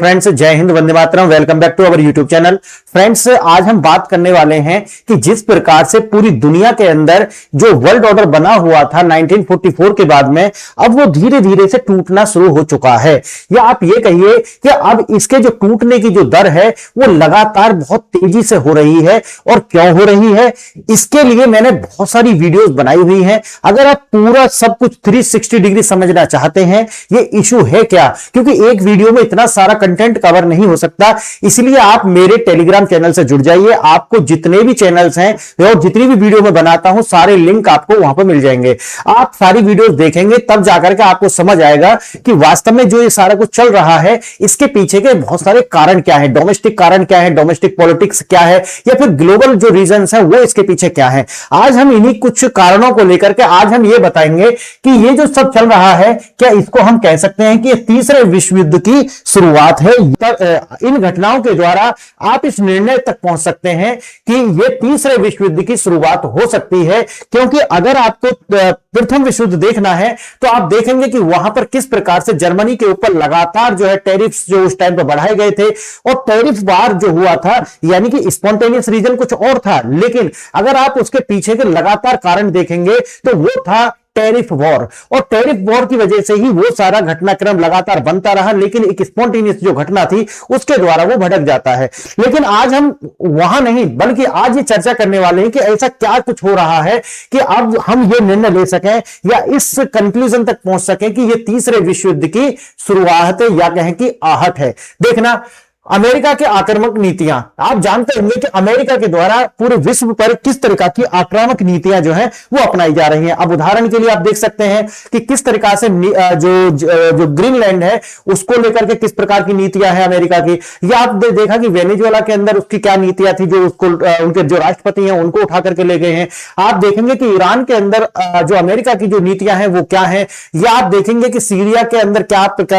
Friends, जय हिंद, वंदे मातरम। Welcome back to our YouTube channel. Friends, आज हम बात करने वाले हैं कि जिस प्रकार से पूरी दुनिया के अंदर जो वर्ल्ड ऑर्डर बना हुआ था 1944 के बाद में, अब वो धीरे धीरे से टूटना शुरू हो चुका है, या आप ये कहिए कि अब इसके जो टूटने की जो दर है वो लगातार बहुत तेजी से हो रही है। और क्यों हो रही है, इसके लिए मैंने बहुत सारी वीडियोस बनाई हुई हैं। अगर आप पूरा सब कुछ 360 डिग्री समझना चाहते हैं ये इशू है क्या, क्योंकि एक वीडियो में इतना सारा कंटेंट कवर नहीं हो सकता, इसलिए आप मेरे टेलीग्राम चैनल से जुड़ जाइए। आपको जितने भी चैनल्स हैं और जितनी भी वीडियो मैं बनाता हूं सारे लिंक आपको वहां पर मिल जाएंगे। आप सारी वीडियोस देखेंगे तब जाकर के आपको समझ आएगा कि वास्तव में जो ये सारा कुछ चल रहा है इसके पीछे के बहुत सारे कारण क्या है, डोमेस्टिक कारण क्या है, डोमेस्टिक पॉलिटिक्स क्या है, या फिर ग्लोबल जो रीजंस है वो इसके पीछे क्या है। आज हम इन्हीं कुछ कारणों को लेकर के आज हम ये बताएंगे कि ये जो सब चल रहा है क्या इसको हम कह सकते हैं कि ये तीसरे विश्व युद्ध की शुरुआत है। इन घटनाओं के द्वारा आप इस निर्णय तक पहुंच सकते हैं कि ये तीसरे विश्व युद्ध की शुरुआत हो सकती है, क्योंकि अगर आपको प्रथम विश्व युद्ध देखना है तो आप देखेंगे कि वहां पर किस प्रकार से जर्मनी के ऊपर लगातार जो है टैरिफ्स जो उस टाइम पर बढ़ाए गए थे, और टैरिफ वार जो हुआ था यानी कि स्पॉन्टेनियस रीजन कुछ और था, लेकिन अगर आप उसके पीछे के लगातार कारण देखेंगे तो वो था टैरिफ वॉर। और टैरिफ वॉर की वजह से ही वो सारा घटनाक्रम लगातार बनता रहा, लेकिन एक स्पॉन्टेनियस जो घटना थी उसके द्वारा वो भड़क जाता है। लेकिन आज हम वहां नहीं बल्कि आज ये चर्चा करने वाले हैं कि ऐसा क्या कुछ हो रहा है कि अब हम ये निर्णय ले सकें या इस कंक्लूजन तक पहुंच सकें कि ये तीसरे विश्व युद्ध की शुरुआत या कहें कि आहट है। देखना, अमेरिका के आक्रामक नीतियां, आप जानते होंगे कि अमेरिका के द्वारा पूरे विश्व पर किस तरह की आक्रामक नीतियां जो हैं वो अपनाई जा रही हैं। अब उदाहरण के लिए आप देख सकते हैं कि किस तरीका से जो ग्रीनलैंड है उसको लेकर के किस प्रकार की नीतियां हैं अमेरिका की, या आप देखा कि वेनेजुएला के अंदर उसकी क्या नीतियां थी जो उसको उनके जो राष्ट्रपति हैं उनको उठा करके ले गए हैं। आप देखेंगे कि ईरान के अंदर जो अमेरिका की जो नीतियां हैं वो क्या है, या आप देखेंगे कि सीरिया के अंदर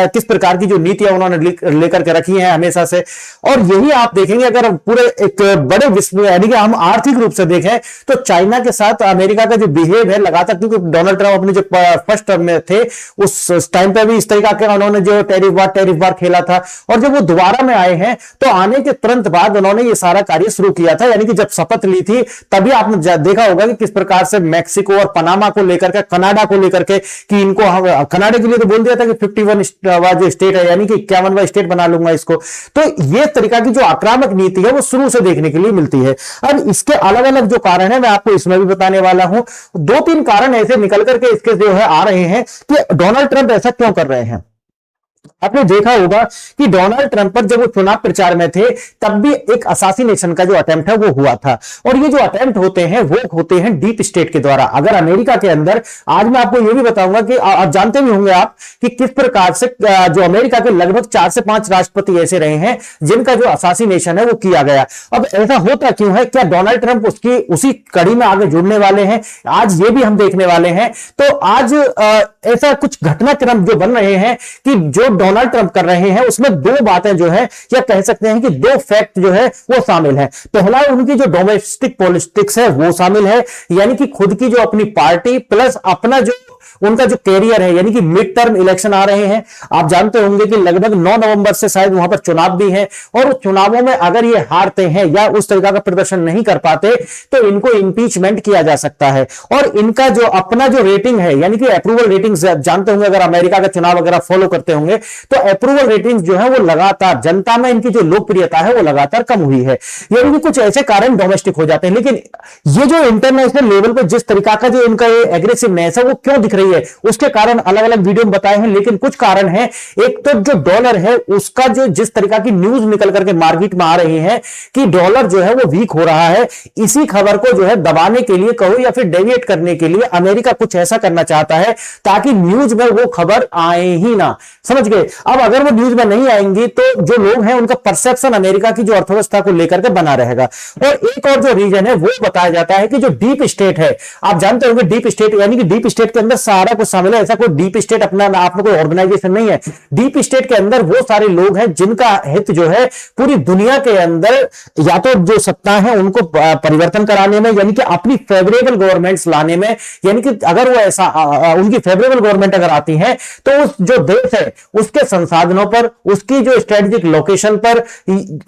किस प्रकार की जो नीतियां उन्होंने लेकर के रखी है हमेशा से। और यही आप देखेंगे अगर पूरे एक बड़े विश्व यानी कि हम आर्थिक रूप से देखें तो चाइना के साथ अमेरिका का जो बिहेव है लगातार, क्योंकि डोनाल्ड ट्रंप अपने जो फर्स्ट टर्म में थे उस टाइम पे भी इस तरीका के उन्होंने जो टैरिफ वार खेला था, और जब वो दोबारा में आए हैं तो आने के तुरंत बाद उन्होंने ये सारा कार्य शुरू किया था। यानी कि जब शपथ ली थी तभी आपने देखा होगा कि किस प्रकार से मैक्सिको और पनामा को लेकर के, कनाडा को लेकर के, कि इनको कनाडा के लिए तो बोल दिया था कि 51वां जो स्टेट है यानी कि 51वां स्टेट बना लूंगा इसको। तो ये तरीका की जो आक्रामक नीति है वो शुरू से देखने के लिए मिलती है। अब इसके अलग अलग जो कारण है मैं आपको इसमें भी बताने वाला हूं। 2-3 कारण ऐसे निकल करके इसके जो है आ रहे हैं कि डोनाल्ड ट्रंप ऐसा क्यों कर रहे हैं। आपने देखा होगा कि डोनाल्ड ट्रंप पर जब वो चुनाव प्रचार में थे तब भी एक असासिनेशन का जो अटेम्प्ट है वो हुआ था, और ये जो अटेम्प्ट होते हैं वो होते हैं डीप स्टेट के द्वारा। अगर अमेरिका के अंदर, आज मैं आपको ये भी बताऊंगा कि आप जानते भी होंगे आप कि किस प्रकार से जो अमेरिका के लगभग 4 से 5 राष्ट्रपति ऐसे रहे हैं जिनका जो असासिनेशन है वो किया गया। अब ऐसा होता क्यों है, क्या डोनाल्ड ट्रंप उसकी उसी कड़ी में आगे जुड़ने वाले हैं, आज ये भी हम देखने वाले हैं। तो आज ऐसा कुछ घटनाक्रम जो बन रहे हैं कि जो डोनाल्ड ट्रंप कर रहे हैं उसमें 2 बातें जो है, या कह सकते हैं कि 2 फैक्ट जो है वो शामिल है। पहला, उनकी जो डोमेस्टिक पॉलिटिक्स है वो शामिल है, यानी कि खुद की जो अपनी पार्टी प्लस अपना जो उनका जो कैरियर है, यानी कि मिड टर्म इलेक्शन आ रहे हैं। आप जानते होंगे कि लगभग 9 नवंबर से शायद वहां पर चुनाव भी है, और उस चुनावों में अगर ये हारते हैं या उस तरीका का प्रदर्शन नहीं कर पाते तो इनको इंपीचमेंट किया जा सकता है। और इनका जो अपना जो रेटिंग है यानी कि अप्रूवल रेटिंग्स, जानते होंगे अगर अमेरिका का चुनाव अगर आप फॉलो करते होंगे तो अप्रूवल रेटिंग्स जो है वो लगातार जनता में इनकी जो लोकप्रियता है वो लगातार कम हुई है। यानी कि कुछ ऐसे कारण डोमेस्टिक हो जाते हैं, लेकिन ये जो इंटरनेशनल लेवल पर जिस तरीका का जो इनका एग्रेसिवनेस है वो क्यों दिख रही है उसके कारण अलग अलग वीडियो में बताए हैं। लेकिन कुछ कारण हैं, एक तो जो डॉलर है उसका जो जिस तरीका की न्यूज निकल करके मार्केट में आ रही है कि डॉलर जो है वो वीक हो रहा है, इसी खबर को जो है दबाने के लिए कहो या फिर डेविएट करने के लिए अमेरिका कुछ ऐसा करना चाहता है ताकि न्यूज में वो खबर आए ही ना, समझ गए। अब अगर वो न्यूज में नहीं आएंगी तो जो लोग हैं उनका परसेप्शन अमेरिका की जो अर्थव्यवस्था को लेकर के बना रहेगा। और एक और जो रीजन है वो बताया जाता है कि जो डीप स्टेट है, आप जानते होंगे डीप स्टेट यानी कि डीप स्टेट के अंदर सारा कुछ शामिल है। ऐसा कोई डीप स्टेट अपना आप में कोई ऑर्गेनाइजेशन नहीं है। डीप स्टेट के अंदर वो सारे लोग हैं जिनका हित जो है पूरी दुनिया के अंदर या तो जो सत्ता है उनको परिवर्तन कराने में, यानी कि अपनी फेवरेबल गवर्नमेंट्स लाने में, यानी कि अगर वो ऐसा उनकी फेवरेबल गवर्नमेंट अगर आती है तो उस जो देश है उसके संसाधनों पर, उसकी जो स्ट्रेटेजिक लोकेशन पर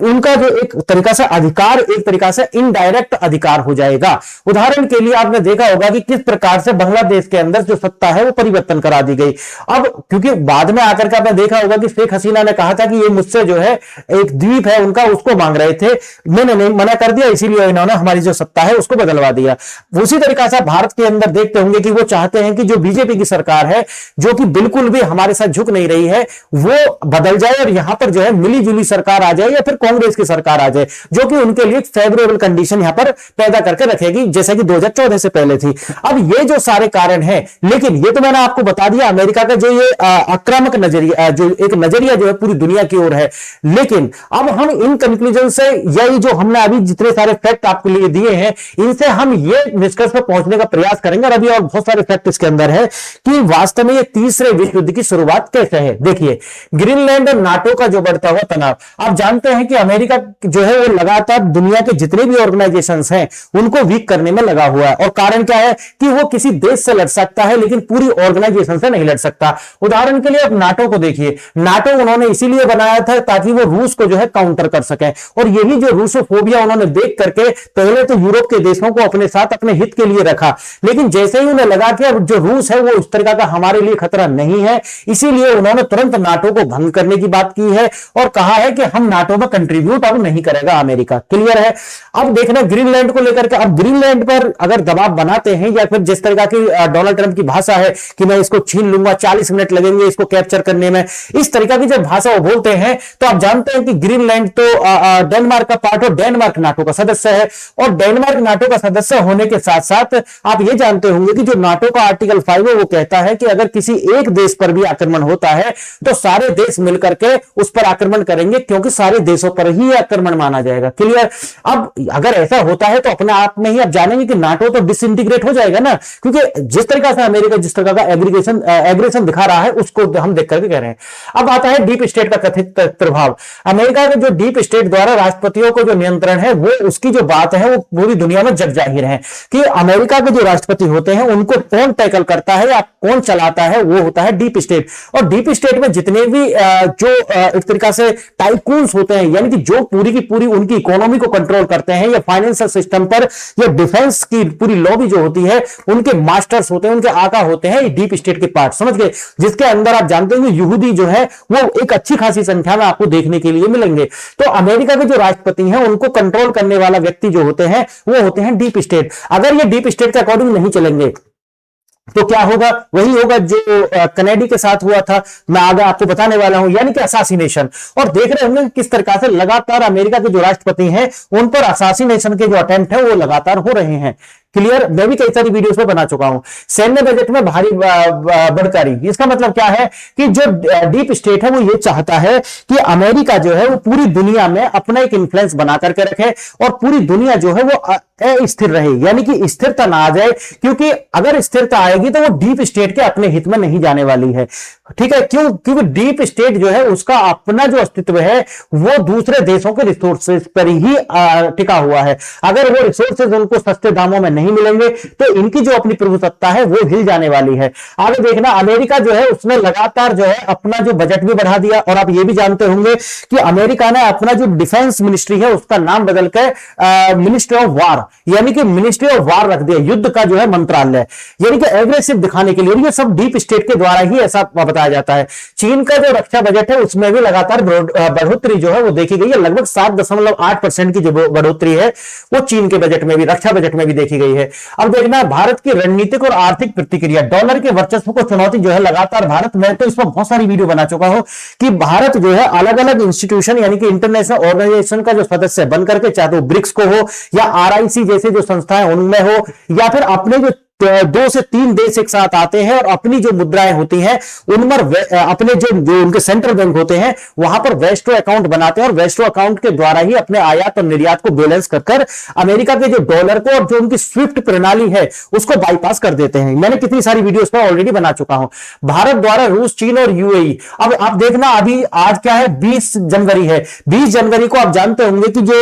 उनका जो एक तरीका से अधिकार, एक तरीका से इनडायरेक्ट अधिकार हो जाएगा। उदाहरण के लिए आपने देखा होगा कि किस प्रकार से बांग्लादेश के अंदर जो सत्ता है वो परिवर्तन करा दी गई। अब क्योंकि बाद में आकर के आपने देखा होगा कि शेख हसीना ने कहा था कि ये मुझसे जो है एक द्वीप है उनका, उसको मांग रहे थे, मैंने नहीं मना कर दिया, इसीलिए इन्होंने हमारी जो सत्ता है उसको बदलवा दिया। उसी तरीका से भारत के अंदर देखते होंगे कि वो चाहते हैं कि जो बीजेपी की सरकार है जो कि बिल्कुल भी हमारे साथ झुक नहीं रही है वो बदल जाए और यहां पर जो है मिली जुली सरकार आ जाए या फिर कांग्रेस की सरकार आ जाए जो कि उनके लिए फेवरेबल कंडीशन यहां पर पैदा करके रखेगी जैसा कि 2014 से पहले थी। अब ये जो सारे कारण हैं, लेकिन ये तो मैंने आपको बता दिया अमेरिका का जो ये आक्रामक नजरिया, जो एक नजरिया जो है पूरी दुनिया की ओर है। लेकिन अब हम इन कंक्लूजन से यही जो हमने अभी जितने सारे फैक्ट आपके लिए दिए हैं इनसे हम ये निष्कर्ष पर पहुंचने का प्रयास करेंगे। और अभी और बहुत सारे फैक्ट इसके अंदर है कि वास्तव में ये तीसरे विश्व युद्ध की शुरुआत कैसे है। देखिए, ग्रीनलैंड और नाटो का जो बढ़ता हुआ तनाव, आप जानते हैं कि अमेरिका जो है वो लगातार दुनिया के जितने भी ऑर्गेनाइजेशंस हैं उनको वीक करने में लगा हुआ है। और कारण क्या है कि वो किसी देश से लड़ सकता है लेकिन पूरी ऑर्गेनाइजेशन से नहीं लड़ सकता। उदाहरण के लिए आप नाटो को देखिए, नाटो उन्होंने इसीलिए बनाया था ताकि वो रूस को जो है काउंटर कर सके। और यही जो रूसोफोबिया उन्होंने देख करके पहले तो यूरोप के देशों को अपने साथ अपने हित के लिए रखा, लेकिन जैसे ही उन्हें लगा कि अब जो रूस है वो उस तरह का हमारे लिए खतरा नहीं है, इसीलिए उन्होंने तुरंत नाटो को भंग करने की बात की है और कहा है कि हम नाटो में कंट्रीब्यूट अब नहीं करेगा अमेरिका। क्लियर है। अब देखना ग्रीनलैंड को लेकर के, अब ग्रीनलैंड पर अगर दबाव बनाते हैं या फिर जिस तरह की डोनाल्ड ट्रंप की भाषा है कि मैं इसको छीन लूंगा, 40 मिनट लगेंगे इसको कैप्चर करने में, इस तरीका की जब भाषा वो बोलते हैं तो आप जानते हैं कि ग्रीनलैंड तो डेनमार्क का पार्ट और डेनमार्क नाटो का सदस्य है। और डेनमार्क नाटो का सदस्य होने के साथ साथ आप ये जानते होंगे कि जो नाटो का आर्टिकल 5 है वो कहता है कि अगर किसी एक देश पर भी आक्रमण होता है तो सारे देश मिलकर के उस पर आक्रमण करेंगे क्योंकि सारे देशों पर ही आक्रमण माना जाएगा। क्लियर। अब अगर ऐसा होता है तो अपने आप में ही आप जानेंगे कि नाटो तो डिसइंटीग्रेट हो जाएगा ना, क्योंकि जिस तरीका से अमेरिका जिस तरह का एग्रेशन दिखा रहा है उसको हम देख करके कह रहे हैं। अब आता है डीप स्टेट का कथित प्रभाव। अमेरिका के जो डीप स्टेट द्वारा राष्ट्रपतियों को जो नियंत्रण है वो उसकी जो बात है वो पूरी दुनिया में जग जाहिर है कि अमेरिका के जो राष्ट्रपति होते हैं उनको कौन टैकल करता है या कौन चलाता है, वो होता है डीप स्टेट। और डीप स्टेट में जितने भी जो एक तरीका से टाइकून्स होते हैं, यानी कि जो पूरी की पूरी उनकी इकोनॉमी को कंट्रोल करते हैं या फाइनेंशियल सिस्टम पर या डिफेंस की पूरी लॉबी जो होती है, उनके मास्टर्स होते हैं, उनके आका होते हैं डीप स्टेट के पार्ट, समझ गए। जिसके अंदर आप जानते हैं यहूदी जो है वो एक अच्छी खासी संख्या में आपको देखने के लिए मिलेंगे। तो अमेरिका के जो राष्ट्रपति हैं उनको कंट्रोल करने वाला व्यक्ति जो होते हैं वो होते हैं डीप स्टेट। अगर ये डीप स्टेट के अकॉर्डिंग नहीं चलेंगे तो क्या होगा, वही होगा जो कनेडी के साथ हुआ था, मैं आगे आपको बताने वाला हूं, यानी कि असासिनेशन। और देख रहे होंगे किस तरह से लगातार अमेरिका के जो राष्ट्रपति हैं उन पर असासिनेशन के जो अटेम्प्ट है वो लगातार हो रहे हैं। क्लियर। मैं भी कई सारी वीडियोस में बना चुका हूं। सैन्य बजट में भारी बढ़ोतरी, इसका मतलब क्या है कि जो डीप स्टेट है वो ये चाहता है कि अमेरिका जो है वो पूरी दुनिया में अपना एक इन्फ्लुएंस बना करके रखे और पूरी दुनिया जो है वो अस्थिर रहे, यानी कि स्थिरता ना आ जाए, क्योंकि अगर स्थिरता आएगी तो वो डीप स्टेट के अपने हित में नहीं जाने वाली है। ठीक है। क्यों? क्योंकि डीप स्टेट जो है उसका अपना जो अस्तित्व है वो दूसरे देशों के रिसोर्सेज पर ही टिका हुआ है। अगर वो रिसोर्सेज उनको सस्ते दामों में नहीं मिलेंगे तो इनकी जो अपनी प्रभुसत्ता है वो हिल जाने वाली है। आगे देखना, अमेरिका जो है उसने लगातार जो है अपना जो बजट भी बढ़ा दिया। और आप ये भी जानते होंगे कि अमेरिका ने अपना जो डिफेंस मिनिस्ट्री है उसका नाम बदलकर मिनिस्ट्री ऑफ वार, यानी कि मिनिस्ट्री ऑफ वार रख दिया, युद्ध का जो है मंत्रालय, यानी कि एग्रेसिव दिखाने के लिए। ये सब डीप स्टेट के द्वारा ही ऐसा बताया जाता है। चीन का जो रक्षा बजट है उसमें भी लगातार बढ़ोतरी जो है वो देखी गई है। लगभग 7.8% की जो बढ़ोतरी है वो चीन के बजट में भी, रक्षा बजट में भी देखी गई है। अब देखना, भारत की रणनीतिक और आर्थिक प्रतिक्रिया, डॉलर के वर्चस्व को चुनौती जो है लगातार भारत, मैं तो इस पर बहुत सारी वीडियो बना चुका हूं कि भारत जो है अलग अलग इंस्टीट्यूशन यानी कि इंटरनेशनल ऑर्गेनाइजेशन का जो सदस्य बनकर के, चाहे तो ब्रिक्स को हो या आरआईसी जैसे जो संस्थाएं उनमें हो या फिर अपने जो दो से तीन देश एक साथ आते हैं और अपनी जो मुद्राएं होती हैं उनमें अपने जो उनके सेंट्रल बैंक होते हैं वहां पर वेस्टो अकाउंट बनाते हैं और वेस्टो अकाउंट के द्वारा ही अपने आयात और निर्यात को बैलेंस कर अमेरिका के जो डॉलर को और जो उनकी स्विफ्ट प्रणाली है उसको बाईपास कर देते हैं। मैंने कितनी सारी वीडियोस पर ऑलरेडी बना चुका हूं। भारत द्वारा रूस, चीन और यूएई, अब आप देखना अभी आज क्या है, 20 जनवरी है। 20 जनवरी को आप जानते होंगे कि जो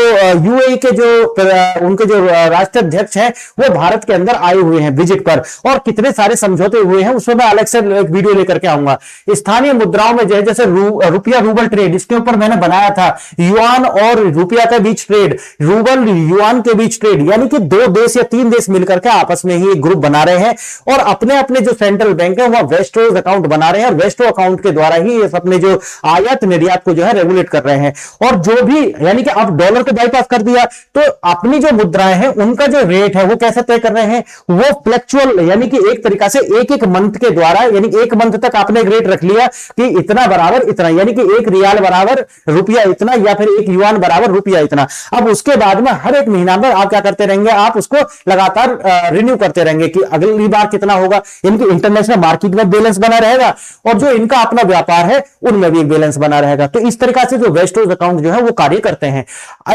यूएई के जो उनके जो राष्ट्राध्यक्ष हैं वो भारत के अंदर आए हुए हैं विजिट पर, और कितने सारे समझौते हुए हैं उसमें मैं अलग से एक वीडियो लेकर के आऊंगा। स्थानीय मुद्राओं में जैसे रुपया रूबल ट्रेड, इसके ऊपर मैंने बनाया था युआन और रुपया के बीच ट्रेड, रूबल युआन के बीच ट्रेड, यानी कि दो देश या तीन देश मिलकर के आपस में ही एक ग्रुप बना रहे हैं और अपने अपने जो सेंट्रल बैंक है वहां वेस्टो अकाउंट बना रहे हैं और वेस्टो अकाउंट के द्वारा ही अपने जो आयात निर्यात को जो है रेगुलेट कर रहे हैं। और जो भी यानी कि अब डॉलर को बाईपास कर दिया तो अपनी जो मुद्राएं हैं उनका जो रेट है वो कैसे तय कर रहे हैं, वो फ्लैक्चुअल, यानी कि एक तरीका से एक एक मंथ के द्वारा, यानी एक मंथ तक आपने एक रेट रख लिया कि इतना बराबर इतना, यानी कि एक रियाल बराबर रुपया इतना या फिर एक युआन बराबर रुपया इतना। अब उसके बाद में हर एक महीना में आप क्या करते रहेंगे, आप उसको लगातार रिन्यू करते रहेंगे कि अगली बार कितना होगा। इनकी इंटरनेशनल मार्केट में बैलेंस बना रहेगा और जो इनका अपना व्यापार है उनमें भी एक बैलेंस बना रहेगा। तो इस तरीका से जो वेस्टो अकाउंट जो है वो कार्य करते हैं।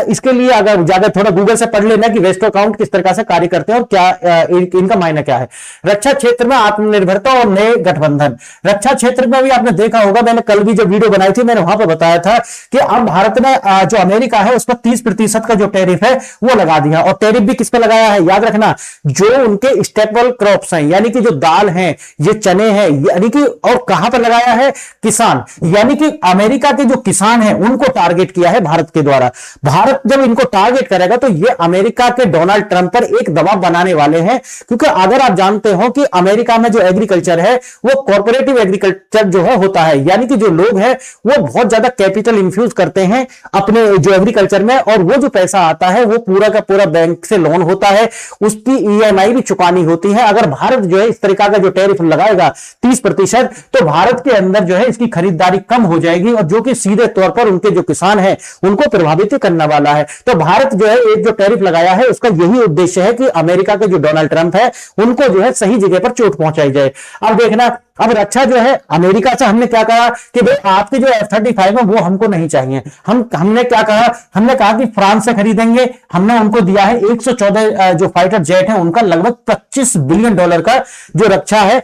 इसके लिए अगर ज्यादा थोड़ा गूगल से पढ़ लेना कि वेस्टो अकाउंट किस तरीका से कार्य करते हैं और क्या इनका मायना क्या है। रक्षा क्षेत्र में आत्मनिर्भरता और नए गठबंधन, रक्षा क्षेत्र में भी आपने देखा होगा, मैंने कल भी जो वीडियो बनाई थी मैंने वहां पर बताया था कि अब भारत ने जो अमेरिका है उस पर 30% का जो टैरिफ है वो लगा दिया। और टैरिफ भी किस पे लगाया है, याद रखना, जो उनके स्टेपल क्रॉप्स हैं, यानी कि जो दाल हैं, ये चने हैं, यानी कि, और कहां पर लगाया है, किसान, यानी कि अमेरिका के जो किसान हैं उनको टारगेट किया है भारत के द्वारा। भारत जब इनको टारगेट करेगा तो ये अमेरिका के डोनाल्ड ट्रंप पर एक दबाव बनाने वाले हैं, क्योंकि अगर आप जानते हो कि अमेरिका में जो एग्रीकल्चर है वो कॉर्पोरेटिव एग्रीकल्चर जो है होता है, यानी कि जो लोग हैं वो बहुत ज्यादा कैपिटल इंफ्यूज करते हैं अपने जो एग्रीकल्चर में, और वो जो पैसा आता है वो पूरा का पूरा बैंक से लोन होता है, उसकी ईएमआई भी चुकानी होती है। अगर भारत जो है इस तरीका का जो टैरिफ लगाएगा 30%, तो भारत के अंदर जो है इसकी खरीदारी कम हो जाएगी और जो कि सीधे तौर पर उनके जो किसान हैं उनको प्रभावित करने वाला है। तो भारत जो है एक जो टैरिफ लगाया है उसका यही उद्देश्य है कि अमेरिका के जो डोनाल्ड ट्रंप है उनको जो है सही जगह पर चोट पहुंचाई जाए। अब देखना, अब रक्षा जो है अमेरिका से हमने क्या कहा कि भाई आपके जो F-35 है वो हमको नहीं चाहिए। हमने क्या कहा, हमने कहा कि फ्रांस से खरीदेंगे। हमने उनको दिया है 114 जो फाइटर जेट है उनका लगभग $25 बिलियन का जो रक्षा है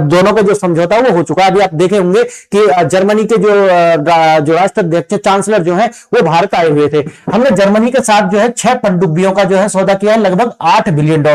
दोनों का जो समझौता वो हो चुका है। अभी आप देखे होंगे कि जर्मनी के जो राष्ट्राध्यक्ष चांसलर जो है वो भारत आए हुए थे। हमने जर्मनी के साथ जो है 6 पनडुब्बियों का जो है सौदा किया है लगभग $8 बिलियन,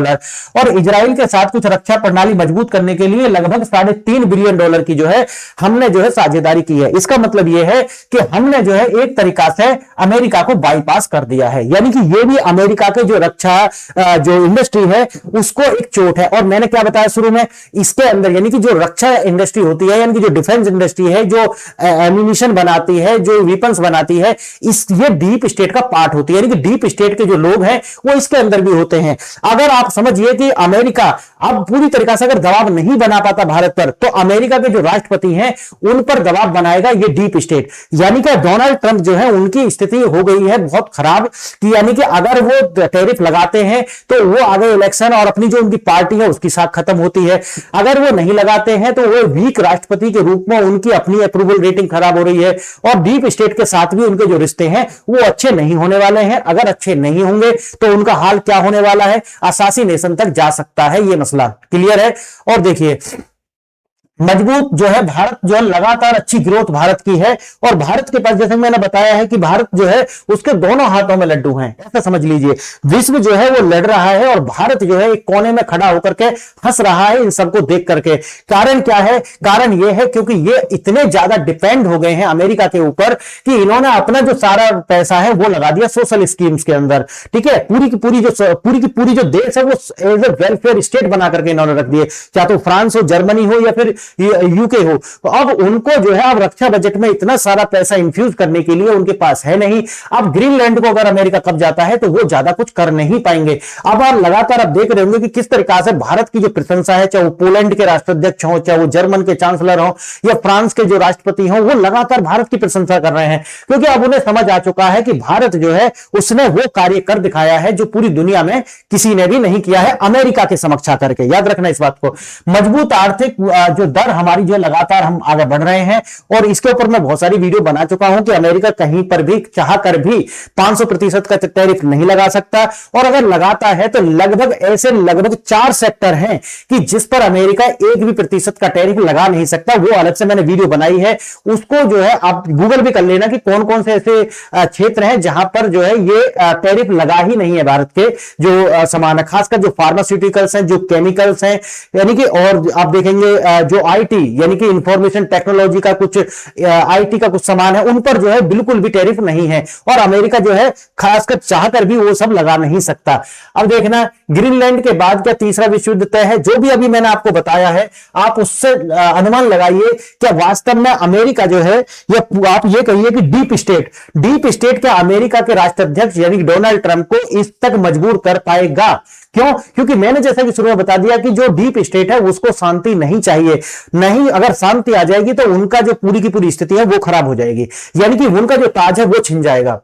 और इजराइल के साथ कुछ रक्षा प्रणाली मजबूत करने के लिए लगभग $3.5 बिलियन की जो है हमने जो है साझेदारी की है। इसका मतलब यह है कि हमने जो है एक तरीका से अमेरिका को बाईपास कर दिया है, यानी कि यह भी अमेरिका के जो रक्षा जो इंडस्ट्री है उसको एक चोट है। और मैंने क्या बताया शुरू में, इसके अंदर यानी कि जो रक्षा इंडस्ट्री होती है, यानी कि जो डिफेंस इंडस्ट्री है, जो एम्यूनिशन बनाती है, जो वेपन्स बनाती है, ये डीप स्टेट का पार्ट होती है, यानी कि डीप स्टेट के जो लोग हैं वो इसके अंदर भी होते हैं। अगर आप समझिए कि अमेरिका अब पूरी तरीका से अगर दबाव नहीं बना पाता भारत पर, तो अमेरिका के जो राष्ट्रपति हैं उन पर दबाव बनाएगा ये डीप स्टेट, यानी कि डोनाल्ड ट्रंप जो है उनकी स्थिति हो गई है बहुत खराब कि यानी कि अगर वो टैरिफ लगाते हैं तो वो आगे इलेक्शन और अपनी जो उनकी पार्टी है उसकी साख खत्म होती है। अगर वो नहीं लगाते हैं तो वो वीक राष्ट्रपति के रूप में उनकी अपनी अप्रूवल रेटिंग खराब हो रही है और डीप स्टेट के साथ भी उनके जो रिश्ते हैं वो अच्छे नहीं होने वाले हैं। अगर अच्छे नहीं होंगे तो उनका हाल क्या होने वाला है, असासिनेशन तक जा सकता है। ये मसला क्लियर है। और देखिए मजबूत जो है भारत जो है लगातार अच्छी ग्रोथ भारत की है, और भारत के पास जैसे मैंने बताया है कि भारत जो है उसके दोनों हाथों में लड्डू हैं, ऐसा समझ लीजिए। विश्व जो है वो लड़ रहा है और भारत जो है एक कोने में खड़ा होकर के हंस रहा है इन सबको देख करके। कारण क्या है, कारण ये है क्योंकि ये इतने ज्यादा डिपेंड हो गए हैं अमेरिका के ऊपर कि इन्होंने अपना जो सारा पैसा है वो लगा दिया सोशल स्कीम्स के अंदर। ठीक है, पूरी की पूरी जो देश है वो एज ए वेलफेयर स्टेट बना करके इन्होंने रख दिए, चाहे तो फ्रांस हो, जर्मनी हो या फिर यूके हो, तो अब उनको जो है अब रक्षा बजट में इतना सारा पैसा इंफ्यूज करने के लिए उनके पास है नहीं। अब ग्रीनलैंड को अगर अमेरिका कब जाता है तो वो ज्यादा कुछ कर नहीं पाएंगे। अब आप लगातार आप देख रहे होंगे कि किस तरीका से भारत की जो प्रशंसा है, चाहे वो पोलैंड के राष्ट्राध्यक्ष हो, चाहे वो जर्मन के चांसलर हो, या फ्रांस के जो राष्ट्रपति हो, वो लगातार भारत की प्रशंसा कर रहे हैं, क्योंकि अब उन्हें समझ आ चुका है कि भारत जो है उसने वो कार्य कर दिखाया है जो पूरी दुनिया में किसी ने भी नहीं किया है, अमेरिका के समक्ष आकर के। याद रखना इस बात को। मजबूत आर्थिक जो दर हमारी जो लगातार हम आगे बढ़ रहे हैं, और इसके ऊपर मैं बहुत सारी वीडियो बना चुका हूं कि अमेरिका कहीं पर भी चाह कर भी 500% का टैरिफ नहीं लगा सकता, और अगर लगाता है तो लगभग ऐसे लगभग 4 सेक्टर हैं कि जिस पर अमेरिका 1 भी प्रतिशत का टैरिफ लगा नहीं सकता। वो अलग से मैंने वीडियो बनाई है, उसको जो है आप गूगल भी कर लेना कि कौन कौन से ऐसे क्षेत्र हैं जहां पर जो है ये टैरिफ लगा ही नहीं है भारत के जो सामान है, खासकर जो फार्मास्यूटिकल्स हैं, जो केमिकल्स हैं, यानी कि, और आप देखेंगे जो आईटी यानी कि इंफॉर्मेशन टेक्नोलॉजी का कुछ आईटी का कुछ सामान है, उन पर जो है बिल्कुल भी टैरिफ नहीं है, और अमेरिका जो है खासकर चाहकर भी वो सब लगा नहीं सकता। अब देखना ग्रीनलैंड के बाद क्या तीसरा विश्व युद्ध तय है, जो भी अभी मैंने आपको बताया है आप उससे अनुमान लगाइए क्या वास्तव में अमेरिका जो है, या आप ये कहिए कि डीप स्टेट क्या अमेरिका के राष्ट्राध्यक्ष यानी डोनाल्ड ट्रंप को इस तक मजबूर कर पाएगा। क्यों? क्योंकि मैंने जैसा कि शुरू में बता दिया कि जो डीप स्टेट है उसको शांति नहीं चाहिए, नहीं अगर शांति आ जाएगी तो उनका जो पूरी की पूरी स्थिति है वो खराब हो जाएगी, यानी कि उनका जो ताज है वो छिन जाएगा।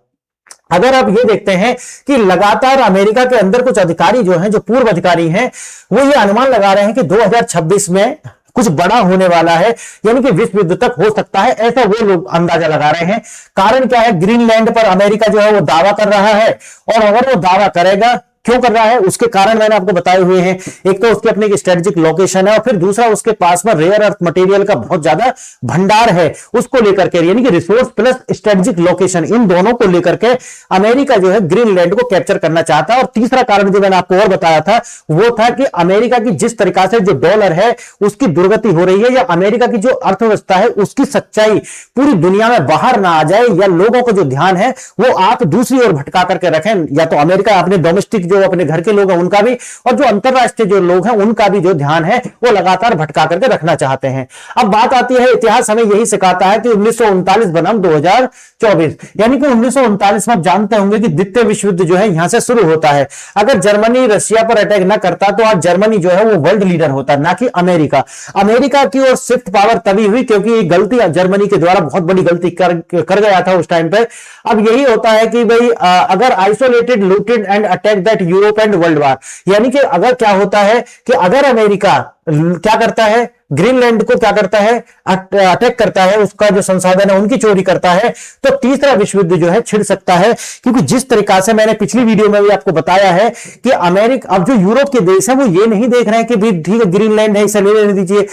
अगर आप ये देखते हैं कि लगातार अमेरिका के अंदर कुछ अधिकारी जो हैं, जो पूर्व अधिकारी हैं, वो ये अनुमान लगा रहे हैं कि 2026 में कुछ बड़ा होने वाला है, यानी कि विश्व युद्ध तक हो सकता है, ऐसा वो लोग अंदाजा लगा रहे हैं। कारण क्या है? ग्रीनलैंड पर अमेरिका जो है वो दावा कर रहा है, और अगर वो दावा करेगा, क्यों कर रहा है उसके कारण मैंने आपको बताए हुए हैं। एक तो उसके अपने स्ट्रेटेजिक लोकेशन है, और फिर दूसरा उसके पास में रेयर अर्थ मटेरियल का बहुत ज्यादा भंडार है, उसको लेकर के, यानी कि रिसोर्स प्लस स्ट्रेटेजिक लोकेशन, इन दोनों को लेकर के अमेरिका जो है ग्रीनलैंड को कैप्चर करना चाहता है। और तीसरा कारण जो मैंने आपको और बताया था वो था कि अमेरिका की जिस तरीका से जो डॉलर है उसकी दुर्गति हो रही है, या अमेरिका की जो अर्थव्यवस्था है उसकी सच्चाई पूरी दुनिया में बाहर ना आ जाए, या लोगों को जो ध्यान है वो आप दूसरी ओर भटका करके रखें। या तो अमेरिका अपने डोमेस्टिक जो अपने घर के लोग हैं उनका भी, और जो अंतरराष्ट्रीय जो लोग हैं उनका भी जो ध्यान है वो लगातार भटका करके रखना चाहते हैं। अब बात आती है, इतिहास हमें यही सिखाता है कि 1939 बनाम 2024, यानी कि 1939 में आप जानते होंगे कि द्वितीय विश्व युद्ध जो है यहां से शुरू होता है। अगर जर्मनी रशिया पर अटैक ना करता तो आज जर्मनी जो है वो वर्ल्ड लीडर होता, ना कि अमेरिका। अमेरिका की ओर शिफ्ट पावर तभी हुई क्योंकि गलती जर्मनी के द्वारा बहुत बड़ी गलती कर गया था उस टाइम पे। अब यही होता है कि भाई अगर isolated, looted and attack that Europe and world war, यानी कि अगर क्या होता है कि अगर अमेरिका क्या करता है, ग्रीनलैंड को क्या करता है, अटैक करता है, उसका जो संसाधन है उनकी चोरी करता है, तो तीसरा विश्व युद्ध जो है छिड़ सकता है। क्योंकि जिस तरीका से मैंने पिछली वीडियो में भी आपको बताया है कि अमेरिका, अब जो यूरोप के देश हैं वो ये नहीं देख रहे हैं कि भाई ठीक है ग्रीनलैंड है इसे ले लेने दीजिए,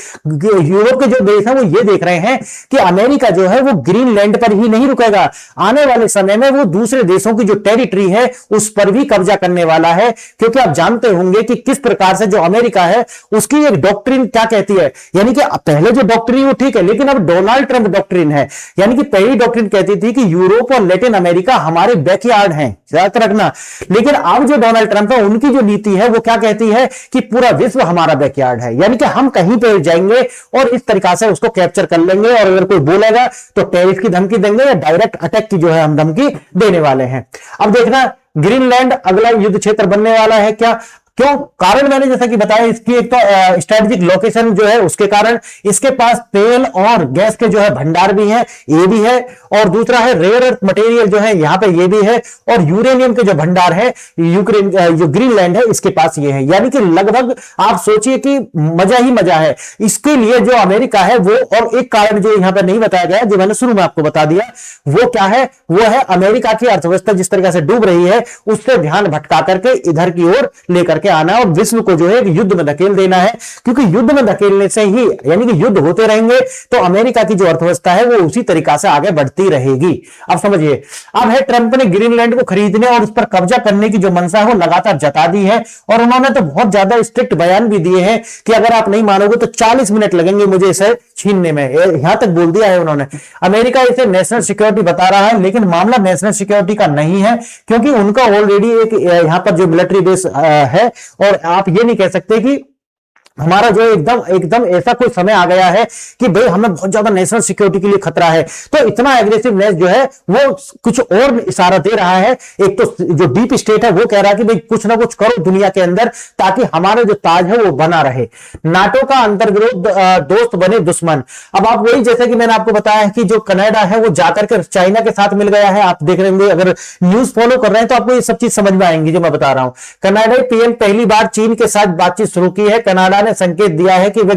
यूरोप के जो देश हैं वो ये देख रहे हैं कि अमेरिका जो है वो ग्रीनलैंड पर ही नहीं रुकेगा, आने वाले समय में वो दूसरे देशों की जो टेरिटरी है उस पर भी कब्जा करने वाला है। क्योंकि आप जानते होंगे कि किस प्रकार से जो अमेरिका है उसकी एक डॉक्ट्रिन क्या कहती है, यानी कि पहले जो डॉक्ट्रिन वो ठीक है, लेकिन अब डोनाल्ड ट्रंप डॉक्ट्रिन है, यानी कि पहली डॉक्ट्रिन कहती थी कि यूरोप और लैटिन अमेरिका हमारे बैकयार्ड हैं, याद रखना। लेकिन अब जो डोनाल्ड ट्रंप है उनकी जो नीति है वो क्या कहती है कि पूरा विश्व हमारा बैकयार्ड है, यानी कि हम कहीं पे जाएंगे और इस तरीका से उसको कैप्चर कर लेंगे, और अगर कोई बोलेगा तो टेरिफ की धमकी देंगे या डायरेक्ट अटैक की जो है हम धमकी देने वाले हैं। अब देखना ग्रीनलैंड अगला युद्ध क्षेत्र बनने वाला है क्या, क्यों? कारण मैंने जैसा कि बताया, इसकी एक तो स्ट्रेटेजिक लोकेशन जो है उसके कारण, इसके पास तेल और गैस के जो है भंडार भी है, ये भी है, और दूसरा है रेयर अर्थ मटेरियल जो है यहाँ पे ये भी है, और यूरेनियम के जो भंडार है यूक्रेन जो ग्रीनलैंड है इसके पास ये है। यानी कि लगभग आप सोचिए कि मजा ही मजा है। इसके लिए जो अमेरिका है वो, और एक कारण जो यहाँ पे नहीं बताया गया जो मैंने शुरू में आपको बता दिया, वो क्या है, वो है अमेरिका की अर्थव्यवस्था जिस तरीके से डूब रही है उससे ध्यान भटका करके इधर की ओर लेकर आना, और विश्व को जो है युद्ध में धकेल देना है। क्योंकि युद्ध में धकेलने से ही, यानी कि युद्ध होते रहेंगे तो अमेरिका की जो अर्थव्यवस्था है वो उसी तरीका से आगे बढ़ती रहेगी। अब समझिए, अब है ट्रंप ने ग्रीनलैंड को खरीदने और उस पर कब्जा करने की जो मंशा है वो लगातार जता दी है, और उन्होंने तो बहुत ज्यादा स्ट्रिक्ट बयान भी दिए हैं कि अगर आप नहीं मानोगे तो 40 मिनट लगेंगे मुझे इसे छीनने में, यहां तक बोल दिया है उन्होंने। अमेरिका इसे नेशनल सिक्योरिटी बता रहा है, लेकिन मामला नेशनल सिक्योरिटी का नहीं है, क्योंकि उनका ऑलरेडी एक यहां पर जो मिलिट्री बेस है, और आप ये नहीं कह सकते कि हमारा जो एकदम एकदम ऐसा कोई समय आ गया है कि भाई हमें बहुत ज्यादा नेशनल सिक्योरिटी के लिए खतरा है, तो इतना एग्रेसिवनेस जो है वो कुछ और इशारा दे रहा है। एक तो जो डीप स्टेट है वो कह रहा है कि भाई कुछ ना कुछ करो दुनिया के अंदर ताकि हमारा जो ताज है वो बना रहे। नाटो का अंतर्विरोध दोस्त बने दुश्मन। अब आप वही, जैसे कि मैंने आपको बताया कि जो कनाडा है वो जाकर के चाइना के साथ मिल गया है। आप देख रहे होंगे, अगर न्यूज फॉलो कर रहे हैं तो आपको ये सब चीज समझ में आएंगी जो मैं बता रहा हूं। कनाडाई पीएम पहली बार चीन के साथ बातचीत शुरू की है। कनाडा ने संकेत दिया है कि वे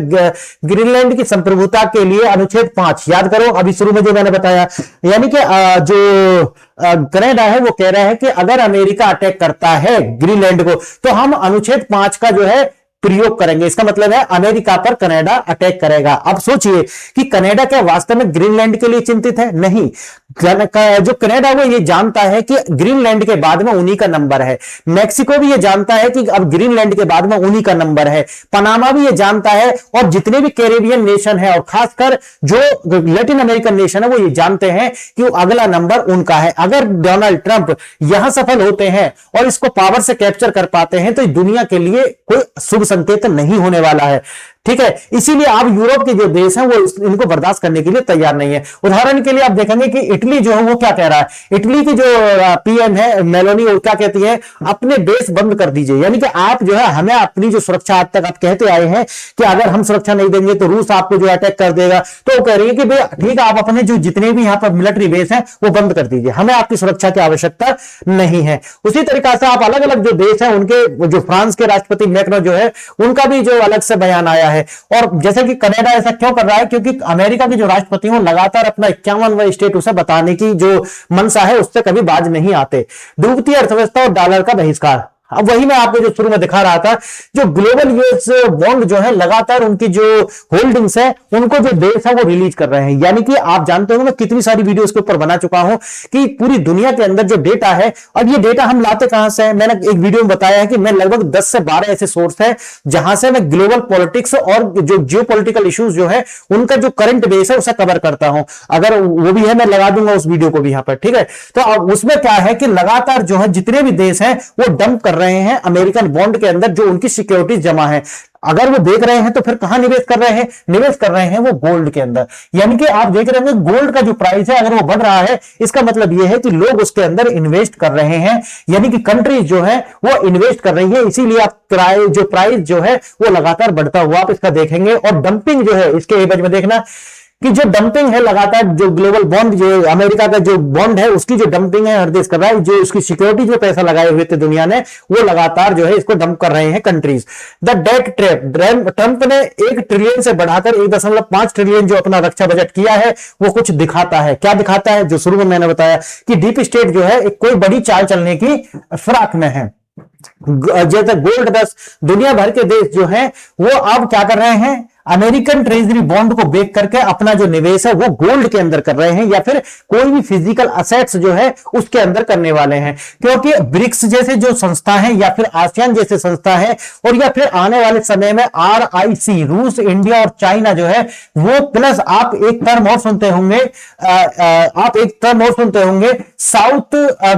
ग्रीनलैंड की संप्रभुता के लिए अनुच्छेद 5, याद करो अभी शुरू में जो मैंने बताया, यानी कि जो कनाडा है वो कह रहा है कि अगर अमेरिका अटैक करता है ग्रीनलैंड को तो हम अनुच्छेद 5 का जो है प्रयोग करेंगे। इसका मतलब है अमेरिका पर कनाडा अटैक करेगा। अब सोचिए कि कनाडा क्या वास्तव में ग्रीनलैंड के लिए चिंतित है? नहीं। जो कनाडा वो ये जानता है कि ग्रीनलैंड के बाद में उन्हीं का नंबर है। मैक्सिको भी ये जानता है कि अब ग्रीनलैंड के बाद में उन्हीं का नंबर है। पनामा भी ये जानता है, और जितने भी कैरेबियन नेशन है और खासकर जो लैटिन अमेरिकन नेशन है वो ये जानते हैं कि वो अगला नंबर उनका है। अगर डोनाल्ड ट्रंप यहां सफल होते हैं और इसको पावर से कैप्चर कर पाते हैं तो दुनिया के लिए कोई शुभ संकेत नहीं होने वाला है। ठीक है, इसीलिए आप यूरोप के जो देश हैं वो इनको बर्दाश्त करने के लिए तैयार नहीं है। उदाहरण के लिए आप देखेंगे कि इटली जो है वो क्या कह रहा है। इटली की जो पीएम है मेलोनी, वो क्या कहती है, अपने बेस बंद कर दीजिए। यानी कि आप जो है हमें अपनी जो सुरक्षा आज तक आप कहते आए हैं कि अगर हम सुरक्षा नहीं देंगे तो रूस आपको जो अटैक कर देगा, तो वो कह रही है कि भाई ठीक है, आप अपने जो जितने भी यहाँ पर मिलिट्री बेस हैं वो बंद कर दीजिए, हमें आपकी सुरक्षा की आवश्यकता नहीं है। उसी तरीका से आप अलग अलग जो देश हैं उनके, जो फ्रांस के राष्ट्रपति मैक्रो जो है उनका भी जो अलग से बयान आया है। और जैसे कि कनाडा ऐसा क्यों कर रहा है, क्योंकि अमेरिका के जो राष्ट्रपति हैं लगातार अपना 51वां स्टेट उसे बताने की जो मंशा है उससे कभी बाज नहीं आते। डूबती अर्थव्यवस्था और डॉलर का बहिष्कार। अब वही मैं आपको जो शुरू में दिखा रहा था, जो ग्लोबल यूएस बॉन्ड जो है लगातार उनकी जो होल्डिंग्स है उनको जो देश है वो रिलीज कर रहे हैं। यानी कि आप जानते हो मैं कितनी सारी वीडियो इसके ऊपर बना चुका हूं कि पूरी दुनिया के अंदर जो डेटा है, और ये डेटा हम लाते कहां से है, मैंने एक वीडियो में बताया है कि मैं लगभग 10 से 12 ऐसे सोर्स है जहां से मैं ग्लोबल पॉलिटिक्स और जो जियोपॉलिटिकल इश्यूज जो है उनका जो करंट बेस है उसे कवर करता हूं। अगर वो भी है मैं लगा दूंगा उस वीडियो को भी यहां पर, ठीक है। तो उसमें क्या है कि लगातार जो है जितने भी देश हैं वो डंप कर रहे हैं अमेरिकन बॉन्ड के अंदर जो उनकी सिक्योरिटीज जमा है। अगर वो देख रहे हैं तो फिर कहां निवेश कर रहे हैं? निवेश कर रहे हैं वो गोल्ड के अंदर। यानी कि आप देख रहे होंगे गोल्ड का जो प्राइस है अगर वो बढ़ रहा है, इसका मतलब ये है कि लोग उसके अंदर इन्वेस्ट कर रहे हैं, यानी कि कंट्रीज जो है वो इन्वेस्ट कर रही है। इसीलिए आप जो प्राइस जो है वो लगातार बढ़ता हुआ आप इसका देखेंगे। और डंपिंग जो है इसके एवज में देखना कि जो डंपिंग है लगातार, जो ग्लोबल बॉन्ड जो अमेरिका का जो बॉन्ड है उसकी जो डंपिंग है हर देश कर रहा है। जो उसकी सिक्योरिटी जो पैसा लगाए हुए थे दुनिया ने वो लगातार जो है इसको डंप कर रहे हैं countries. The debt trap, Trump ने 1 ट्रिलियन से बढ़ाकर 1.5 ट्रिलियन जो अपना रक्षा बजट किया है वो कुछ दिखाता है। क्या दिखाता है? जो शुरू में मैंने बताया कि डीप स्टेट जो है एक कोई बड़ी चाल चलने की फिराक में है। जैसे गोल्ड रश, दुनिया भर के देश जो है वो अब क्या कर रहे हैं, अमेरिकन ट्रेजरी बॉन्ड को बेच करके अपना जो निवेश है वो गोल्ड के अंदर कर रहे हैं, या फिर कोई भी फिजिकल असेट्स जो है उसके अंदर करने वाले हैं। क्योंकि ब्रिक्स जैसे जो संस्था है या फिर आसियान जैसे संस्था है, और या फिर आने वाले समय में RIC, रूस, इंडिया और चाइना जो है वो, प्लस आप एक टर्म और सुनते होंगे, साउथ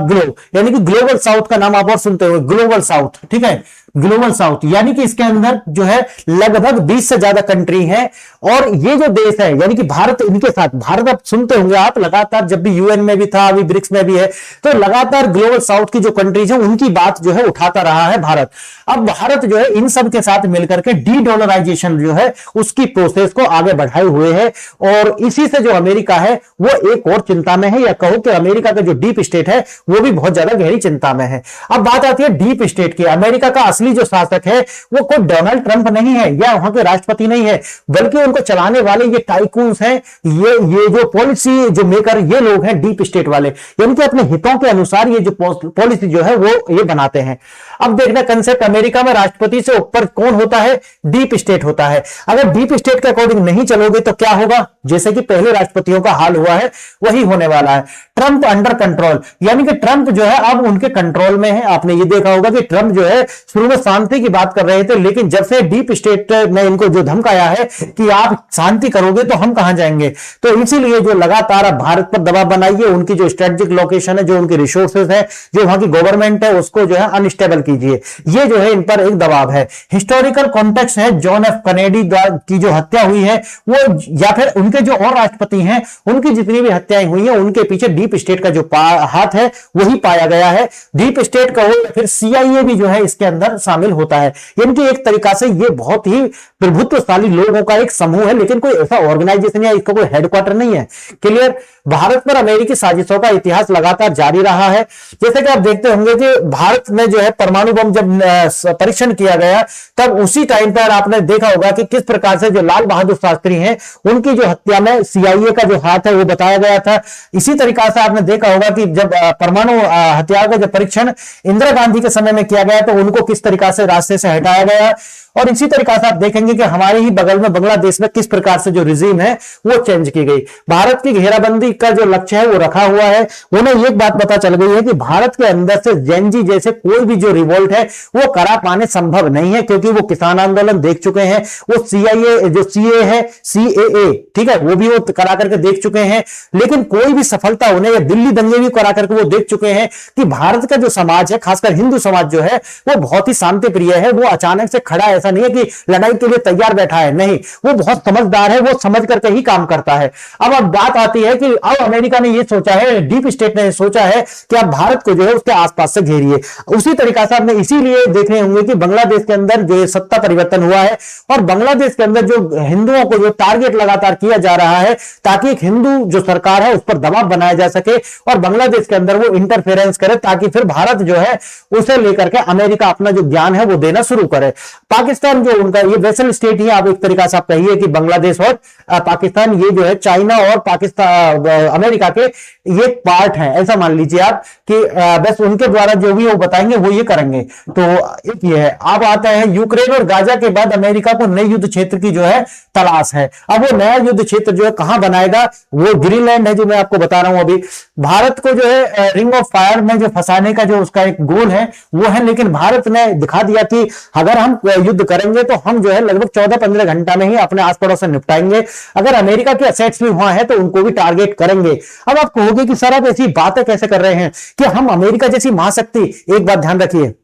ग्लोब, यानी कि ग्लोबल साउथ का नाम आप और सुनते होंगे, ग्लोबल साउथ, ठीक है, ग्लोबल साउथ। यानी कि इसके अंदर जो है लगभग 20 से ज्यादा कंट्री है। और ये जो देश है यानी कि भारत, इनके साथ भारत, आप सुनते होंगे आप लगातार, जब भी UN में भी था, अभी ब्रिक्स में भी है, तो लगातार ग्लोबल साउथ की जो कंट्रीज है उनकी बात जो है उठाता रहा है भारत। अब भारत जो है इन सब के साथ मिलकर के डी-डॉलराइजेशन जो है उसकी प्रोसेस को आगे बढ़ाए हुए है। और इसी से जो अमेरिका है वो एक और चिंता में है, या कहो कि अमेरिका का जो डीप स्टेट है वो भी बहुत ज्यादा गहरी चिंता में है। अब बात आती है डीप स्टेट की। अमेरिका का असली जो शासक है वो कोई डोनाल्ड ट्रंप नहीं है या वहां के राष्ट्रपति नहीं है, बल्कि उनको चलाने वाले ये टाइकून्स हैं, ये जो पॉलिसी जो मेकर, ये लोग हैं डीप स्टेट वाले। यानी कि अपने हितों के अनुसार ये जो पॉलिसी जो है वो ये बनाते हैं। अब देखना कंसेप्ट, अमेरिका में राष्ट्रपति से ऊपर कौन होता है? डीप स्टेट होता है। अगर डीप स्टेट के अकॉर्डिंग नहीं चलोगे तो क्या होगा? जैसे कि पहले राष्ट्रपतियों का हाल हुआ है वही होने वाला है। ट्रंप अंडर कंट्रोल, यानी कि ट्रंप जो है अब उनके कंट्रोल में है। आपने ये देखा होगा कि ट्रंप जो है शुरू वो शांति की बात कर रहे थे, लेकिन जब से डीप स्टेट ने इनको जो धमकाया है कि आप शांति करोगे तो हम कहां जाएंगे, तो इसीलिए जो लगातार आप भारत पर दबाव बनाइए, उनकी जो स्ट्रेटेजिक लोकेशन है, जो उनकी रिसोर्सेज है, जो वहां की गवर्नमेंट है, उसको जो है अनस्टेबल कीजिए, ये जो है इन पर एक दबाव है। हिस्टोरिकल कॉन्टेक्स्ट है, जॉन एफ कैनेडी की जो हत्या हुई है वो, या फिर उनके जो और राष्ट्रपति हैं उनकी जितनी भी हत्याएं हुई हैं, उनके पीछे डीप स्टेट का जो हाथ है वही पाया गया है। डीप स्टेट का हो या फिर सीआईए भी जो है इसके अंदर शामिल होता है। यानी कि एक तरीका से ये बहुत ही प्रभुत्वशाली लोगों का एक समूह है, लेकिन कोई ऐसा ऑर्गेनाइजेशन या इसका कोई हेडक्वार्टर नहीं है। क्लियर। भारत पर अमेरिकी साजिशों का इतिहास लगातार जारी रहा है। जैसे कि आप देखते होंगे कि भारत में जो है परमाणु बम जब परीक्षण किया गया, तब उसी टाइम पर आपने देखा होगा कि किस प्रकार से जो लाल बहादुर शास्त्री हैं उनकी जो हत्या में सीआईए का जो हाथ है वो बताया गया था। इसी तरीका से आपने देखा होगा कि जब परमाणु हथियार का जब परीक्षण इंदिरा गांधी के समय में किया गया तो उनको किस तरीका से रास्ते से हटाया गया। और इसी तरीका से आप देखेंगे कि हमारे ही बगल में बांग्लादेश में किस प्रकार से जो रिजीम है वो चेंज की गई। भारत की घेराबंदी का जो लक्ष्य है वो रखा हुआ है। उन्हें एक बात पता चल गई है कि भारत के अंदर से जेनजी जैसे कोई भी जो रिवोल्ट है वो करा पाने संभव नहीं है, क्योंकि वो किसान आंदोलन देख चुके हैं, वो सीआईए जो सीए है, सीएए, ठीक है, वो भी वो करा करके देख चुके हैं, लेकिन कोई भी सफलता होने, या दिल्ली दंगे भी करा करके वो देख चुके हैं कि भारत का जो समाज है, खासकर हिंदू समाज जो है वो बहुत ही शांति प्रिय है। वो अचानक से खड़ा, ऐसा नहीं है कि लड़ाई के लिए तैयार बैठा है, नहीं, वो बहुत समझदार है, वो समझ करके ही काम करता है। अब बात आती है कि अब अमेरिका ने ये सोचा है, डीप स्टेट ने सोचा है कि अब भारत को जो है उसके आसपास से घेरिए। उसी तरीका से आपने इसीलिए देख रहे होंगे कि बांग्लादेश के अंदर जो सत्ता परिवर्तन हुआ है, और बांग्लादेश के अंदर जो हिंदुओं को जो टारगेट लगातार किया जा रहा है, ताकि एक हिंदू जो सरकार है उस पर दबाव बनाया जा सके और बांग्लादेश के अंदर वो इंटरफेरेंस करे, ताकि फिर भारत जो है उसे लेकर के अमेरिका अपना जो ज्ञान है वो देना शुरू करे। पाकिस्तान जो उनका ये वेसल स्टेट ही, आप एक तरीका से आप कहिए कि बांग्लादेश और पाकिस्तान ये जो है चाइना और पाकिस्तान अमेरिका के ये पार्ट हैं, ऐसा मान लीजिए आप कि बस उनके द्वारा जो भी वो बताएंगे वो ये करेंगे। तो एक ये है। अब आता है यूक्रेन और गाजा के बाद अमेरिका को नए युद्ध क्षेत्र की जो है तलाश है। अब वो नया युद्ध क्षेत्र जो है कहां बनाएगा, वो ग्रीनलैंड है जो मैं आपको बता रहा हूं। अभी भारत को जो है रिंग ऑफ फायर में जो फंसाने का जो उसका एक गोल है वो है, लेकिन भारत ने दिखा दिया कि अगर हम युद्ध करेंगे तो हम जो है लगभग 14-15 घंटा में ही अपने आस पड़ोस से निपटाएंगे। अगर अमेरिका के असेट्स भी वहां है तो उनको भी टारगेट करेंगे। अब आप कहोगे कि सर आप ऐसी बातें कैसे कर रहे हैं कि हम अमेरिका जैसी महाशक्ति, एक बात ध्यान रखिए,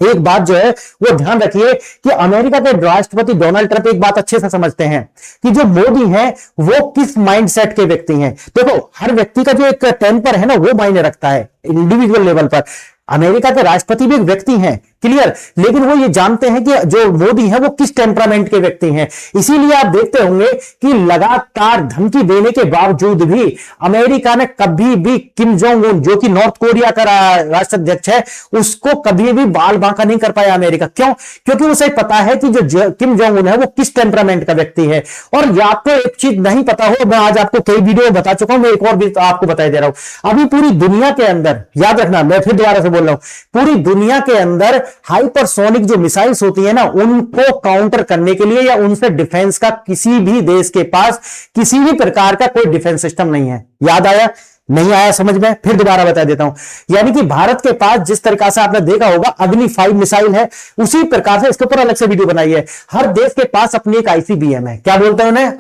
एक बात जो है वो ध्यान रखिए कि अमेरिका के राष्ट्रपति डोनाल्ड ट्रंप एक बात अच्छे से समझते हैं कि जो मोदी हैं वो किस माइंडसेट के व्यक्ति हैं। देखो, हर व्यक्ति का जो एक टेम्पर है ना वो मायने रखता है इंडिविजुअल लेवल पर। अमेरिका के राष्ट्रपति भी एक व्यक्ति हैं, क्लियर, लेकिन वो ये जानते हैं कि जो मोदी है वो किस टेम्परामेंट के व्यक्ति हैं। इसीलिए आप देखते होंगे कि लगातार धमकी देने के बावजूद भी अमेरिका ने कभी भी किम जोंग उन, जो कि नॉर्थ कोरिया का राष्ट्राध्यक्ष है, उसको कभी भी बाल बांका नहीं कर पाया अमेरिका। क्यों? क्योंकि उसे पता है कि जो किम जोंग उन है वो किस टेम्परामेंट का व्यक्ति है। और आपको एक चीज नहीं पता हो, मैं आज आपको कई वीडियो में बता चुका हूं, मैं एक और भी आपको बता दे रहा हूं। अभी पूरी दुनिया के अंदर, याद रखना, मैं फिर दोबारा से बोल रहा हूं, पूरी दुनिया के अंदर हाइपरसोनिक जो मिसाइल्स होती है ना, उनको काउंटर करने के लिए या उनसे डिफेंस का किसी भी देश के पास किसी भी प्रकार का कोई डिफेंस सिस्टम नहीं है। याद आया? नहीं आया समझ में? फिर दोबारा बता देता हूं। यानी कि भारत के पास जिस तरीका से आपने देखा होगा अग्नि 5 मिसाइल है, उसी प्रकार से इसके ऊपर अलग से वीडियो बनाई है। हर देश के पास अपनी एक आईसीबीएम है। क्या बोलते हैं उन्हें?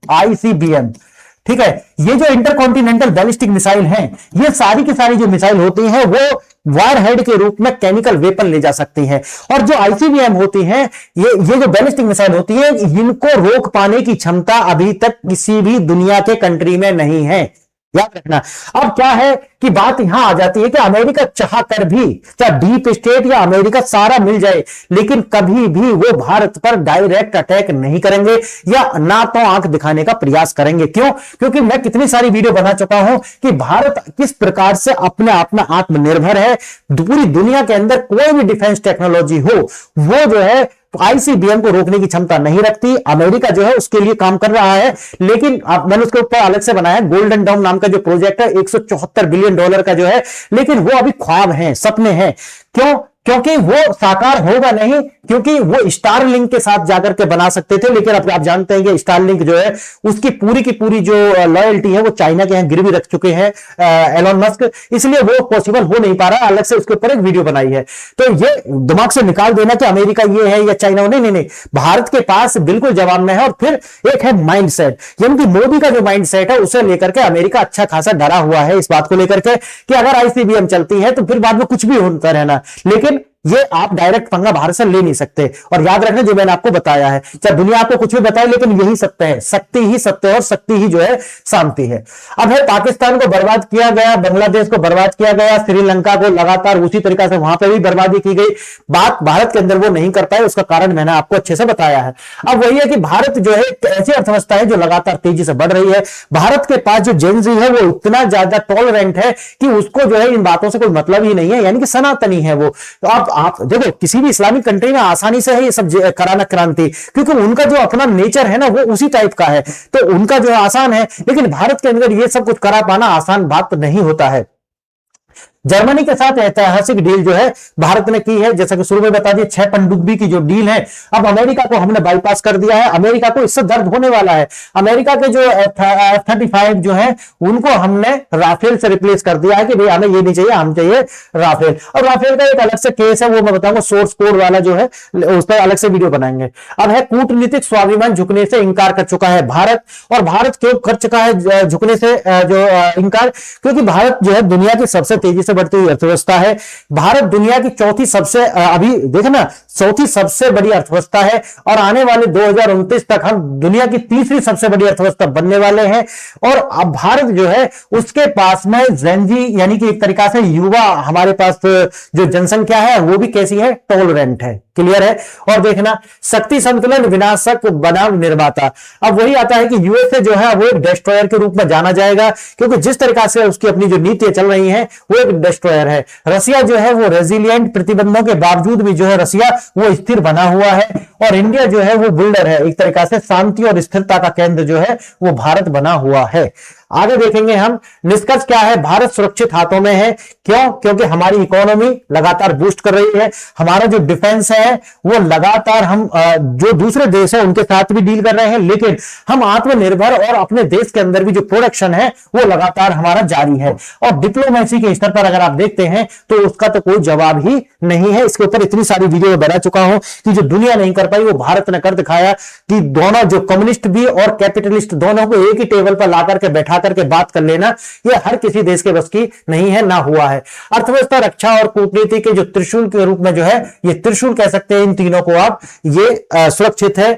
आईसीबीएम। ठीक है, ये जो इंटरकॉन्टिनेंटल बैलिस्टिक मिसाइल हैं, ये सारी की सारी जो मिसाइल होती हैं वो वायर हेड के रूप में केमिकल वेपन ले जा सकती हैं। और जो आईसीबीएम होती हैं, ये जो बैलिस्टिक मिसाइल होती है, इनको रोक पाने की क्षमता अभी तक किसी भी दुनिया के कंट्री में नहीं है। याद रखना। अब क्या है कि बात यहां आ जाती है कि अमेरिका चाह कर भी, चाहे डीप स्टेट या अमेरिका सारा मिल जाए, लेकिन कभी भी वो भारत पर डायरेक्ट अटैक नहीं करेंगे या ना तो आंख दिखाने का प्रयास करेंगे। क्यों? क्योंकि मैं कितनी सारी वीडियो बना चुका हूं कि भारत किस प्रकार से अपने आप में आत्मनिर्भर है। पूरी दुनिया के अंदर कोई भी डिफेंस टेक्नोलॉजी हो, वो जो है आईसीबीएम को रोकने की क्षमता नहीं रखती। अमेरिका जो है उसके लिए काम कर रहा है, लेकिन मैंने उसके ऊपर अलग से बनाया गोल्डन डाउन नाम का जो प्रोजेक्ट है, $174 बिलियन का जो है, लेकिन वो अभी ख्वाब है, सपने हैं। क्यों? क्योंकि वो साकार होगा नहीं, क्योंकि वो स्टारलिंक के साथ जाकर के बना सकते थे, लेकिन अब आप जानते हैं कि स्टारलिंक जो है उसकी पूरी की पूरी जो लॉयल्टी है वो चाइना के यहां गिरवी रख चुके हैं एलोन मस्क, इसलिए वो पॉसिबल हो नहीं पा रहा। अलग से उसके ऊपर एक वीडियो बनाई है। तो ये दिमाग से निकाल देना कि अमेरिका ये है या चाइना, नहीं नहीं नहीं, भारत के पास बिल्कुल जवाब में है। और फिर एक है माइंडसेट, यानी कि मोदी का जो माइंडसेट है उसे लेकर के अमेरिका अच्छा खासा डरा हुआ है, इस बात को लेकर के कि अगर आईसीबीएम चलती है तो फिर बाद में कुछ भी होता रहना, लेकिन ये आप डायरेक्ट पंगा भारत से ले नहीं सकते। और याद रखना जो मैंने आपको बताया है, चाहे दुनिया आपको कुछ भी बताए, लेकिन यही सत्य है, शक्ति ही सत्य है और शक्ति ही जो है शांति है। अब है पाकिस्तान को बर्बाद किया गया, बांग्लादेश को बर्बाद किया गया, श्रीलंका को लगातार उसी तरीका से वहां पर भी बर्बादी की गई। बात भारत के अंदर वो नहीं कर पाए, उसका कारण मैंने आपको अच्छे से बताया है। अब वही है कि भारत जो है ऐसी अर्थव्यवस्था है जो लगातार तेजी से बढ़ रही है। भारत के पास जो जेनजी है वो इतना ज्यादा टॉलरेंट है कि उसको जो है इन बातों से कोई मतलब ही नहीं है, यानी कि सनातनी है वो। तो आप देखो किसी भी इस्लामिक कंट्री में आसानी से है ये सब कराना क्रांति, क्योंकि उनका जो अपना नेचर है ना वो उसी टाइप का है, तो उनका जो है आसान है। लेकिन भारत के अंदर ये सब कुछ करा पाना आसान बात नहीं होता है। जर्मनी के साथ ऐतिहासिक डील जो है भारत ने की है, जैसा कि शुरू में बता दिया 6 पनडुब्बी की जो डील है, अब अमेरिका को हमने बाईपास कर दिया है। अमेरिका को इससे दर्द होने वाला है। अमेरिका के जो F-35 जो है उनको हमने राफेल से रिप्लेस कर दिया है कि भाई हमें ये नहीं चाहिए, हम चाहिए राफेल। और राफेल का एक अलग से केस है, वो मैं बताऊंगा, सोर्स कोड वाला जो है उस पर अलग से वीडियो बनाएंगे। अब है कूटनीतिक स्वाभिमान झुकने से इंकार कर चुका है भारत। और भारत क्यों कर चुका है झुकने से जो इंकार, क्योंकि भारत जो है दुनिया की सबसे तेजी से बढ़ती हुई अर्थव्यवस्था है। भारत दुनिया की चौथी सबसे, अभी देखना, चौथी सबसे बड़ी अर्थव्यवस्था है और आने वाले 2029 तक हम दुनिया की तीसरी सबसे बड़ी अर्थव्यवस्था बनने वाले हैं। और अब भारत जो है उसके पास में जेनजी यानी कि एक तरीका से युवा, हमारे पास जो जनसंख्या है वो भी कैसी है, टॉलरेंट है। क्लियर है। और देखना, शक्ति संतुलन विनाशक बनाम निर्माता। अब वही आता है कि यूएसए जो है वो एक डिस्ट्रॉयर के रूप में जाना जाएगा, क्योंकि जिस तरीका से उसकी अपनी जो नीतियां चल रही हैं वो एक डिस्ट्रॉयर है। रसिया जो है वो रेजिलिएंट, प्रतिबंधों के बावजूद भी जो है रसिया वो स्थिर बना हुआ है। और इंडिया जो है वो बिल्डर है, एक तरीका से शांति और स्थिरता का केंद्र जो है वो भारत बना हुआ है। आगे देखेंगे हम, निष्कर्ष क्या है, भारत सुरक्षित हाथों में है। क्यों? क्योंकि हमारी इकोनॉमी लगातार बूस्ट कर रही है, हमारा जो डिफेंस है वो लगातार, हम जो दूसरे देश है उनके साथ भी डील कर रहे हैं, लेकिन हम आत्मनिर्भर और अपने देश के अंदर भी जो प्रोडक्शन है वो लगातार हमारा जारी है। और डिप्लोमेसी के स्तर पर अगर आप देखते हैं तो उसका तो कोई जवाब ही नहीं है। इसके ऊपर इतनी सारी वीडियो बना चुका हूं कि जो दुनिया नहीं कर पाई वो भारत ने कर दिखाया, कि दोनों जो कम्युनिस्ट भी और कैपिटलिस्ट दोनों को एक ही टेबल पर ला करके बैठा करके बात कर लेना, ये हर किसी देश के बस की नहीं है, ना हुआ है। अर्थव्यवस्था, रक्षा और कूटनीति के जो त्रिशूल के रूप में जो है, ये त्रिशूल कह सकते हैं इन तीनों को आप, ये सुरक्षित है।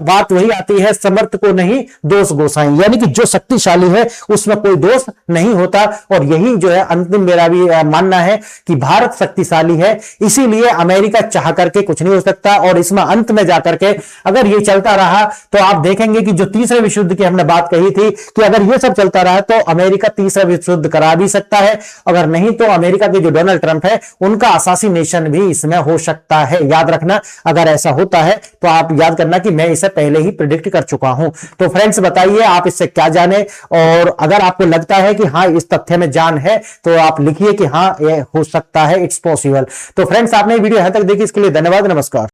बात वही आती है, समर्थ को नहीं दोष गोसाई, यानी कि जो शक्तिशाली है उसमें कोई दोष नहीं होता। और यही जो है अंतिम मेरा भी मानना है कि भारत शक्तिशाली है, इसीलिए अमेरिका चाह करके कुछ नहीं हो सकता। और इसमें अंत में जाकर के अगर ये चलता रहा तो आप देखेंगे कि जो तीसरे विश्व युद्ध की हमने बात कही थी कि अगर ये सब चलता रहा तो अमेरिका तीसरा विश्व युद्ध करा भी सकता है, अगर नहीं तो अमेरिका के जो डोनाल्ड ट्रंप है उनका असासिनेशन भी इसमें हो सकता है। याद रखना, अगर ऐसा होता है तो आप याद करना कि मैं इसे पहले ही प्रिडिक्ट कर चुका हूं। तो फ्रेंड्स बताइए आप इससे क्या जाने, और अगर आपको लगता है कि हाँ इस तथ्य में जान है तो आप लिखिए कि हाँ ये हो सकता है, इट्स पॉसिबल। तो फ्रेंड्स आपने वीडियो यहां तक देखी, इसके लिए धन्यवाद, नमस्कार।